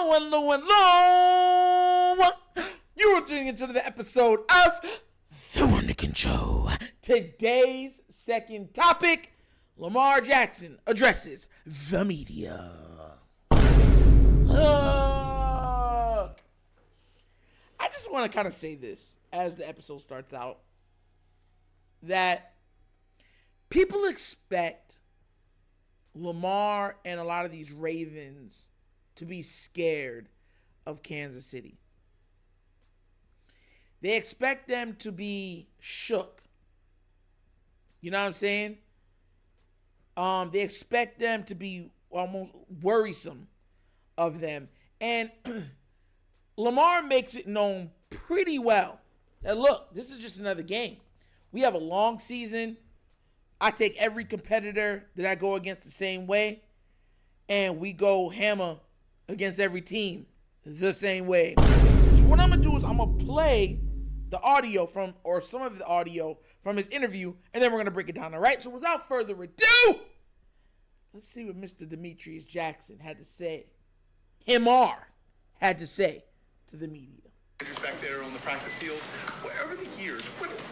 Hello. You are tuning into the episode of The WunderkindShow. Today's second topic, Lamar Jackson addresses the media. Look, I just want to kind of say this as the episode starts out, that people expect Lamar and a lot of these Ravens to be scared of Kansas City. They expect them to be shook. You know what I'm saying? They expect them to be almost worrisome of them. And Lamar makes it known pretty well that, look, this is just another game. We have a long season. I take every competitor that I go against the same way, and we go hammer against every team the same way. So what I'm going to do is I'm going to play the audio from, or some of the audio from his interview, and then we're going to break it down, all right? So without further ado, let's see what Mr. Demetrius Jackson had to say, had to say to the media. Back there on the practice field, over the years,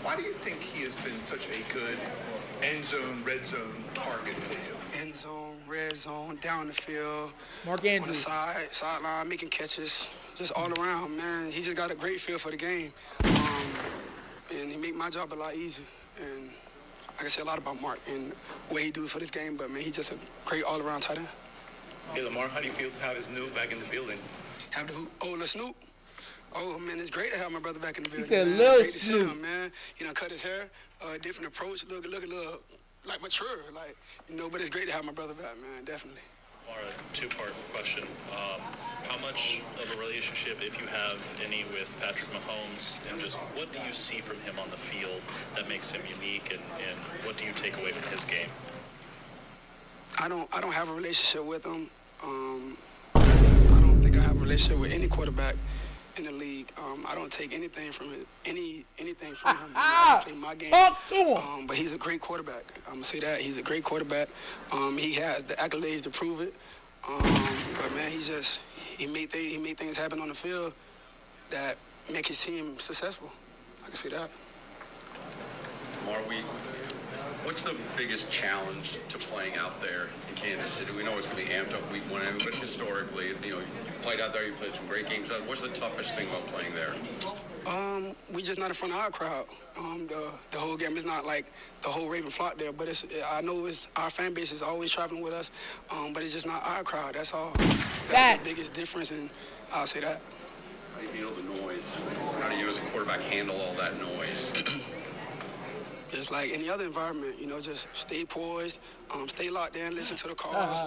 why do you think he has been such a good end zone, red zone target for you? End zone, red zone, down the field, Mark Andrews. on the sideline, making catches, just all around, man. He just got a great feel for the game, and he make my job a lot easier. And I can say a lot about Mark and what he does for this game, but man, he's just a great all-around tight end. Hey Lamar, how do you feel to have his Snoop back in the building? Have the Snoop? Oh man, it's great to have my brother back in the building. He said, man. Lil Great to see Snoop. him, man. You know, cut his hair, different approach, look a little like mature, like, you know. But it's great to have my brother back, man. Definitely. Or a two-part question. How much of a relationship, if you have any, with Patrick Mahomes, and just what do you see from him on the field that makes him unique, and what do you take away from his game? I don't have a relationship with him. I don't think I have a relationship with any quarterback in the league. I don't take anything from it, anything from him. I play my game. Talk to him. But he's a great quarterback. I'm gonna say that he's a great quarterback. He has the accolades to prove it. But man, he made things happen on the field that make his team successful. I can say that. What's the biggest challenge to playing out there in Kansas City? We know it's going to be amped up week one, but historically, you know, you played out there, you played some great games. What's the toughest thing about playing there? We just not in front of our crowd. The whole game is not like the whole Raven flock there, but I know our fan base is always traveling with us, but it's just not our crowd. That's all. That's the biggest difference, and I'll say that. How do you handle the noise? How do you as a quarterback handle all that noise? Just like any other environment, you know, just stay poised, stay locked in, listen to the calls,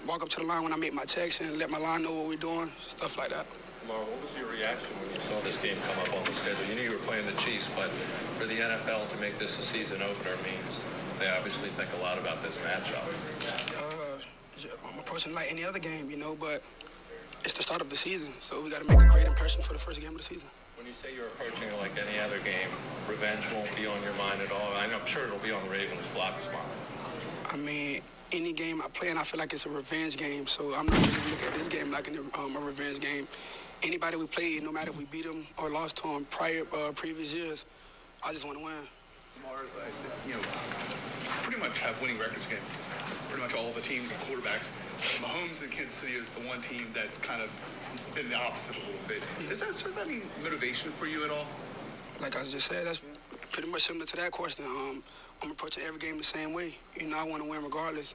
walk up to the line when I make my checks and let my line know what we're doing, stuff like that. Lamar, what was your reaction when you saw this game come up on the schedule? You knew you were playing the Chiefs, but for the NFL to make this a season opener means they obviously think a lot about this matchup. I'm approaching like any other game, you know, but it's the start of the season, so we got to make a great impression for the first game of the season. When you say you're approaching it like any other game, revenge won't be on your mind at all. I'm sure it'll be on the Ravens' flock's mind. I mean, any game I play, and I feel like it's a revenge game, so I'm not going to look at this game like a revenge game. Anybody we play, no matter if we beat them or lost to them previous years, I just want to win. Lamar, you know, pretty much have winning records against pretty much all the teams and quarterbacks. Mahomes in Kansas City is the one team that's kind of been the opposite a little bit. Does that serve any motivation for you at all? Like I just said, that's pretty much similar to that question. I'm approaching every game the same way. You know, I want to win regardless.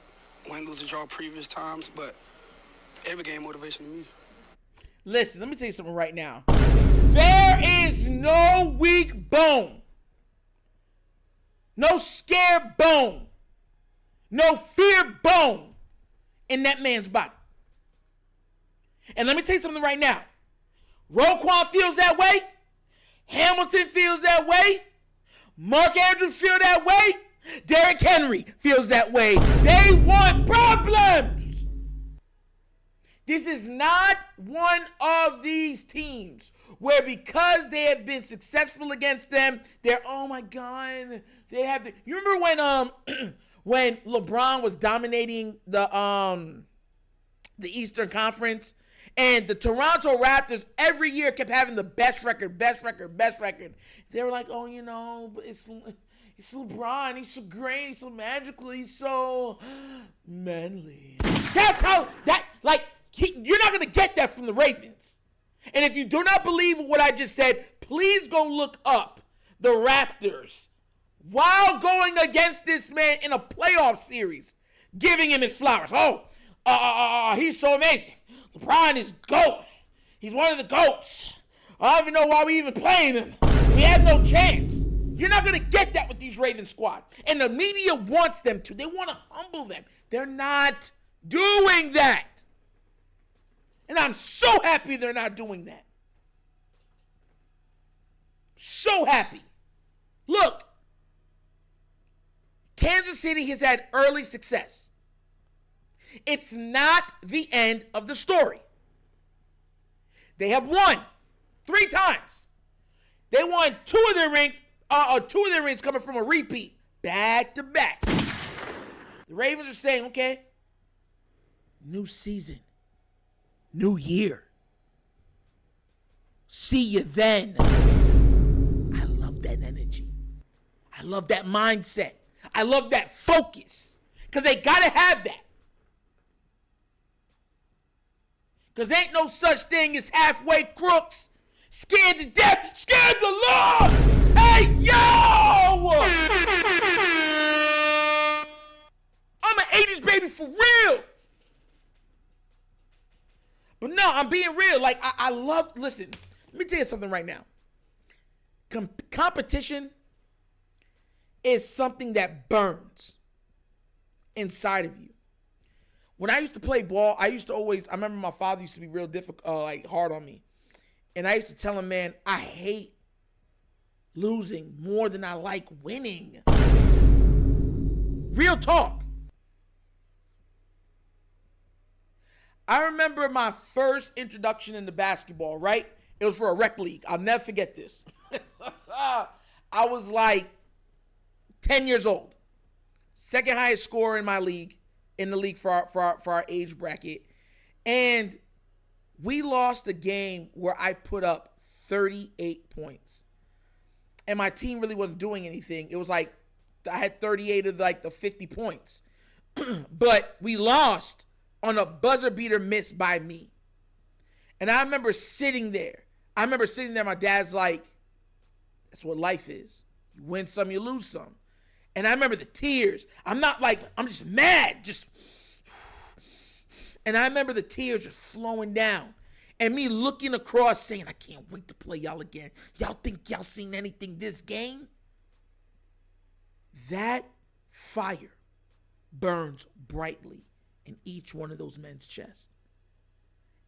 Win, lose, or draw previous times, but every game motivation to me. Listen, let me tell you something right now. There is no weak bone. No scared bone. No fear bone in that man's body. And let me tell you something right now. Roquan feels that way. Hamilton feels that way. Mark Andrews feels that way. Derrick Henry feels that way. They want problems. This is not one of these teams where because they have been successful against them, they're, oh my God, they have to. You remember when LeBron was dominating the Eastern Conference And the Toronto Raptors every year kept having the best record. They were like, oh, you know, but it's LeBron. He's so great. He's so magical. He's so manly. That's how you're not going to get that from the Ravens. And if you do not believe what I just said, please go look up the Raptors while going against this man in a playoff series, giving him his flowers. He's so amazing. LeBron is GOAT. He's one of the GOATs. I don't even know why we even playing him. We had no chance. You're not going to get that with these Ravens squad. And the media wants them to. They want to humble them. They're not doing that. And I'm so happy they're not doing that. So happy. Look, Kansas City has had early success. It's not the end of the story. They have won 3 times. They won 2 of their rings coming from a repeat, back to back. The Ravens are saying, okay, new season, new year. See you then. I love that energy. I love that mindset. I love that focus. Because they got to have that. Because ain't no such thing as halfway crooks. Scared to death, scared to love. Hey, yo! I'm an 80s baby for real. But no, I'm being real. Like, I love, listen, let me tell you something right now. Competition is something that burns inside of you. When I used to play ball, I remember my father used to be real difficult, hard on me. And I used to tell him, man, I hate losing more than I like winning. Real talk. I remember my first introduction into basketball, right? It was for a rec league. I'll never forget this. I was like 10 years old. Second highest scorer in my league. In the league for our age bracket. And we lost a game where I put up 38 points. And my team really wasn't doing anything. It was like I had 38 of the 50 points. But we lost on a buzzer beater miss by me. And I remember sitting there. My dad's like, that's what life is. You win some, you lose some. And I remember the tears. I'm just mad. And I remember the tears just flowing down. And me looking across saying, I can't wait to play y'all again. Y'all think y'all seen anything this game? That fire burns brightly in each one of those men's chests.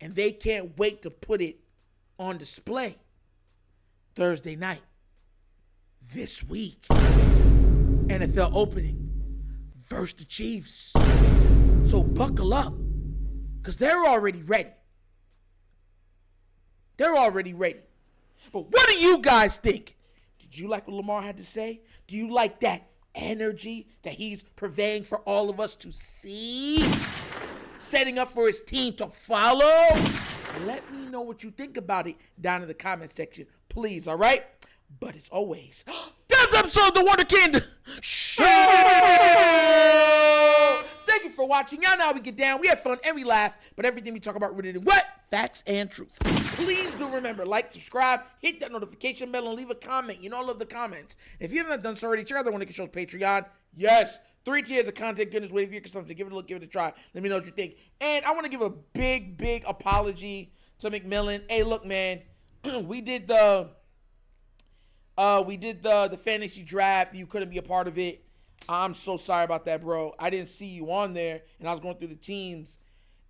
And they can't wait to put it on display Thursday night. This week. NFL opening versus the Chiefs. So buckle up, because they're already ready. But what do you guys think? Did you like what Lamar had to say? Do you like that energy that he's purveying for all of us to see? Setting up for his team to follow? Let me know what you think about it down in the comment section, please, all right? But as always, this episode of The Wunderkind Show! Thank you for watching. Y'all know how we get down. We have fun and we laugh, but everything we talk about rooted in what? Facts and truth. Please do remember, like, subscribe, hit that notification bell, and leave a comment. You know I love the comments. If you haven't done so already, check out The Wunderkind Show's Patreon. Yes, 3 tiers of content, goodness, waiting for you something. Give it a look, give it a try. Let me know what you think. And I want to give a big apology to McMillan. Hey, look, man, we did the fantasy draft. You couldn't be a part of it. I'm so sorry about that, bro. I didn't see you on there, and I was going through the teams.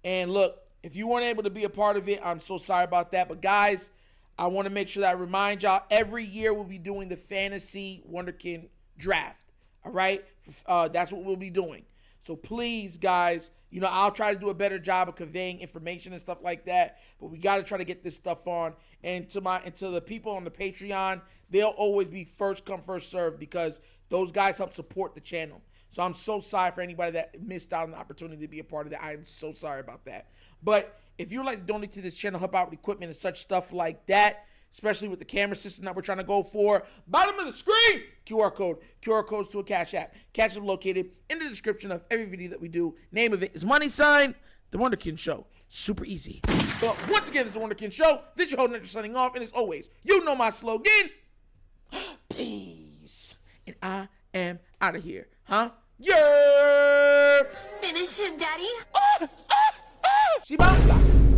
And look, if you weren't able to be a part of it, I'm so sorry about that. But guys, I want to make sure that I remind y'all, every year we'll be doing the fantasy Wunderkind draft. All right? That's what we'll be doing. So please, guys, I'll try to do a better job of conveying information and stuff like that. But we got to try to get this stuff on. And to the people on the Patreon, they'll always be first come, first serve, because those guys help support the channel. So I'm so sorry for anybody that missed out on the opportunity to be a part of that. I'm so sorry about that. But If you'd like to donate to this channel, help out with equipment and such stuff like that, especially with the camera system that we're trying to go for, bottom of the screen, QR code. QR codes to a Cash App. Cash App located in the description of every video that we do. Name of it is money sign, The Wunderkind Show. Super easy. But once again, this is The Wunderkind Show. This is your host, Nectar, signing off. And as always, you know my slogan. Peace. And I am out of here. Huh? Yeah. Finish him, Daddy. Shibata.